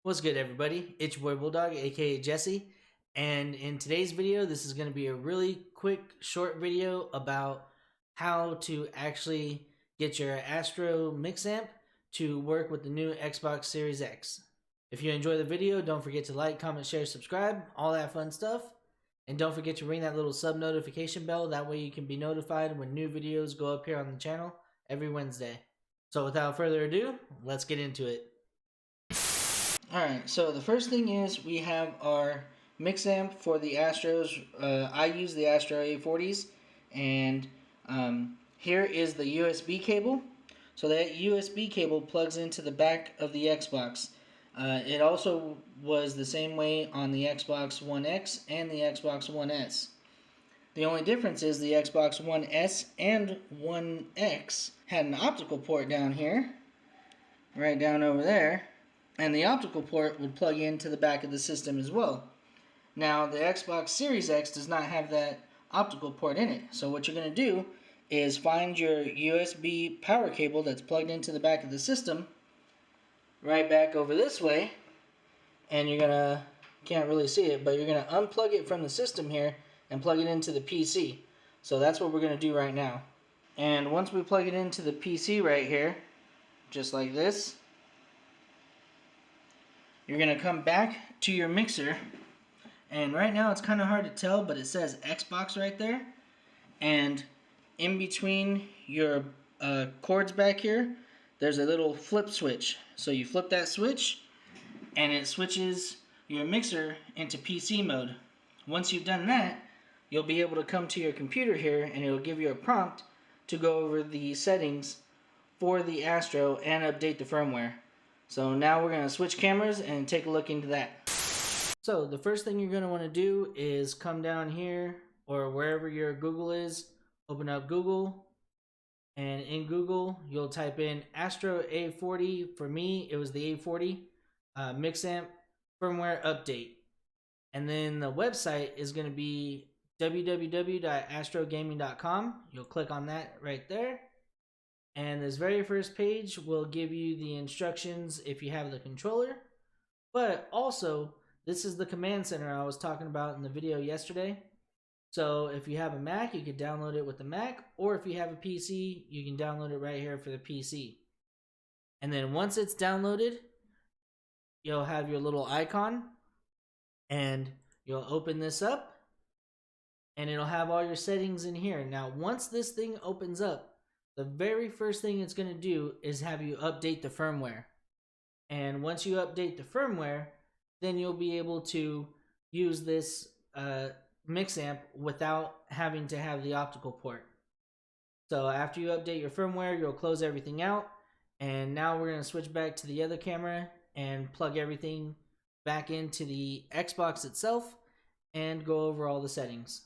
What's good, everybody? It's your boy Bulldog, aka Jesse, and in today's video, this is going to be a really quick, short video about how to actually get your Astro MixAmp to work with the new Xbox Series X. If you enjoy the video, don't forget to like, comment, share, subscribe, all that fun stuff. And don't forget to ring that little sub notification bell, that way you can be notified when new videos go up here on the channel every Wednesday. So without further ado, let's get into it. Alright, so the first thing is we have our MixAmp for the Astros. I use the Astro A40s, and here is the USB cable. So that USB cable plugs into the back of the Xbox. It also was the same way on the Xbox One X and the Xbox One S. The only difference is the Xbox One S and One X had an optical port down here, right down over there. And the optical port would plug into the back of the system as well. Now, the Xbox Series X does not have that optical port in it. So what you're going to do is find your USB power cable that's plugged into the back of the system, right back over this way, and you're going to, can't really see it, but you're going to unplug it from the system here and plug it into the PC. So that's what we're going to do right now. And once we plug it into the PC right here, just like this, you're going to come back to your mixer, and right now it's kind of hard to tell, but it says Xbox right there, and in between your cords back here, there's a little flip switch. So you flip that switch, and it switches your mixer into PC mode. Once you've done that, you'll be able to come to your computer here, and it'll give you a prompt to go over the settings for the Astro and update the firmware. So now we're going to switch cameras and take a look into that. So the first thing you're going to want to do is come down here, or wherever your Google is, open up Google, and in Google you'll type in Astro A40. For me, it was the A40 MixAmp firmware update. And then the website is going to be www.astrogaming.com. You'll click on that right there. And this very first page will give you the instructions if you have the controller. But also, this is the command center I was talking about in the video yesterday. So if you have a Mac, you could download it with the Mac. Or if you have a PC, you can download it right here for the PC. And then once it's downloaded, you'll have your little icon. And you'll open this up. And it'll have all your settings in here. Now, once this thing opens up, the very first thing it's going to do is have you update the firmware. And once you update the firmware, then you'll be able to use this MixAmp without having to have the optical port. So after you update your firmware, you'll close everything out. And now we're going to switch back to the other camera and plug everything back into the Xbox itself and go over all the settings.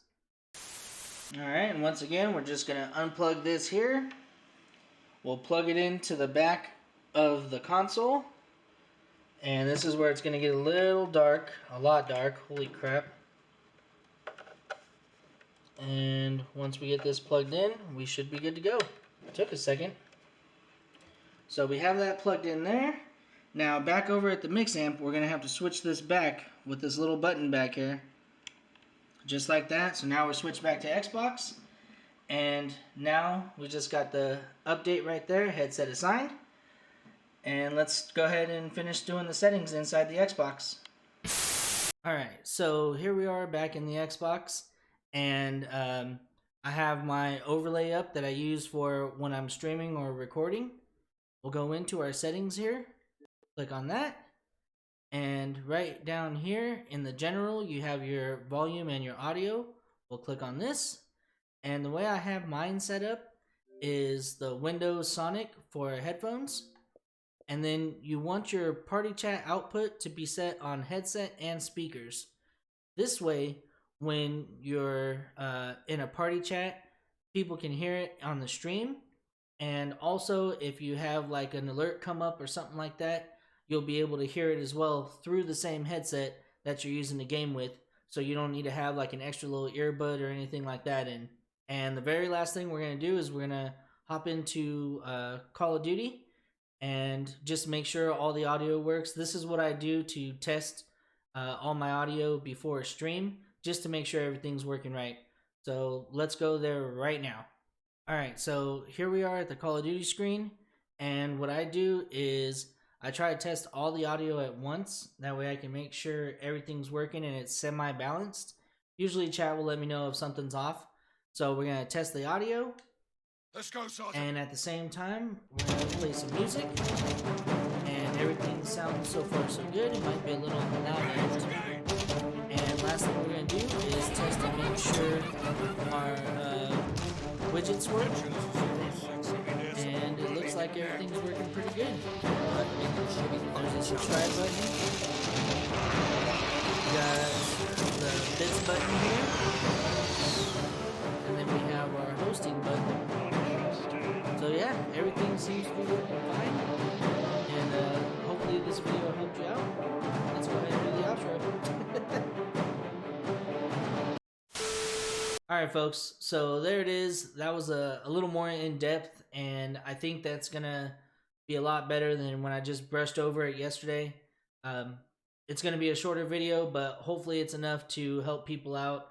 Alright, and once again, we're just going to unplug this here. We'll plug it into the back of the console. And this is where it's going to get a little dark, a lot dark, holy crap. And once we get this plugged in, we should be good to go. It took a second. So we have that plugged in there. Now back over at the MixAmp, we're going to have to switch this back with this little button back here. Just like that. So now we're switched back to Xbox. And now we just got the update right there, headset assigned. And let's go ahead and finish doing the settings inside the Xbox. Alright, so here we are back in the Xbox. And I have my overlay up that I use for when I'm streaming or recording. We'll go into our settings here. Click on that. And right down here in the general, you have your volume and your audio. We'll click on this. And the way I have mine set up is the Windows Sonic for headphones. And then you want your party chat output to be set on headset and speakers. This way, when you're in a party chat, people can hear it on the stream. And also, if you have like an alert come up or something like that, you'll be able to hear it as well through the same headset that you're using the game with. So you don't need to have like an extra little earbud or anything like that in. And the very last thing we're going to do is we're going to hop into Call of Duty. and just make sure all the audio works. This is what I do to test all my audio before a stream, just to make sure everything's working right. So let's go there right now. All right, so here we are at the Call of Duty screen, and what I do is I try to test all the audio at once. That way I can make sure everything's working and it's semi-balanced. Usually chat will let me know if something's off. So we're gonna test the audio. Let's go, Sergeant. And at the same time, we're gonna play some music. And everything sounds so far so good. It might be a little loud. And last thing we're gonna do is test and make sure our widgets work. And it looks like everything's working pretty good. There's a subscribe button. We got the bits button here. And then we have our hosting button. So yeah, everything seems to be working fine. And hopefully this video helped you out. Let's go ahead and do the outro. Alright folks, so there it is. That was a little more in depth, and I think that's gonna be a lot better than when I just brushed over it yesterday. It's gonna be a shorter video, but hopefully it's enough to help people out,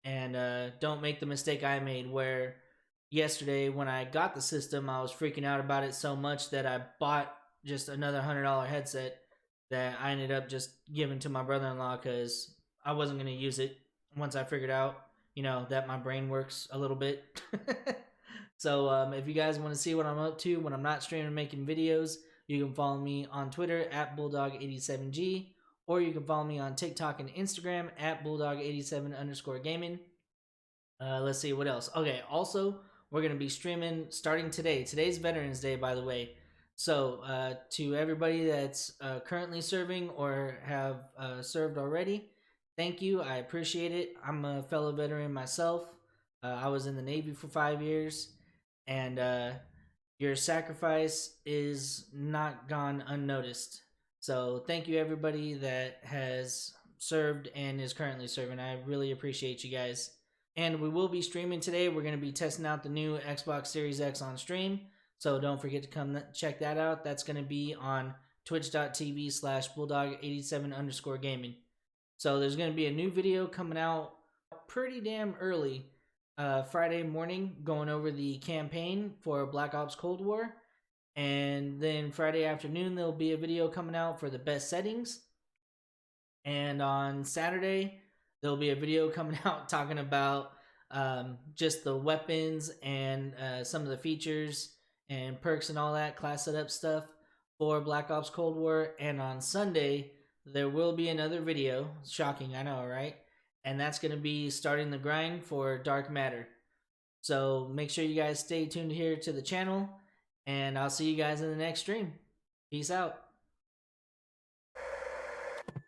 and don't make the mistake I made where yesterday when I got the system I was freaking out about it so much that I bought just another $100 headset that I ended up just giving to my brother-in-law because I wasn't gonna use it once I figured out, you know, that my brain works a little bit. So if you guys want to see what I'm up to when I'm not streaming and making videos, you can follow me on Twitter at Bulldog87G, or you can follow me on TikTok and Instagram at Bulldog87_gaming. Let's see what else. Okay, also we're gonna be streaming starting today. Today's Veterans Day, by the way. So to everybody that's currently serving or have served already, thank you. I appreciate it. I'm a fellow veteran myself. I was in the Navy for 5 years, and your sacrifice is not gone unnoticed. So thank you everybody that has served and is currently serving. I really appreciate you guys. And we will be streaming today. We're going to be testing out the new Xbox Series X on stream. So don't forget to come check that out. That's going to be on twitch.tv/bulldog87_gaming. So there's going to be a new video coming out pretty damn early Friday morning going over the campaign for Black Ops Cold War. And then Friday afternoon there'll be a video coming out for the best settings. And on Saturday there'll be a video coming out talking about just the weapons and some of the features and perks and all that class setup stuff for Black Ops Cold War. And on Sunday there will be another video. Shocking, I know, right? And that's going to be starting the grind for Dark Matter. So make sure you guys stay tuned here to the channel, and I'll see you guys in the next stream. Peace out.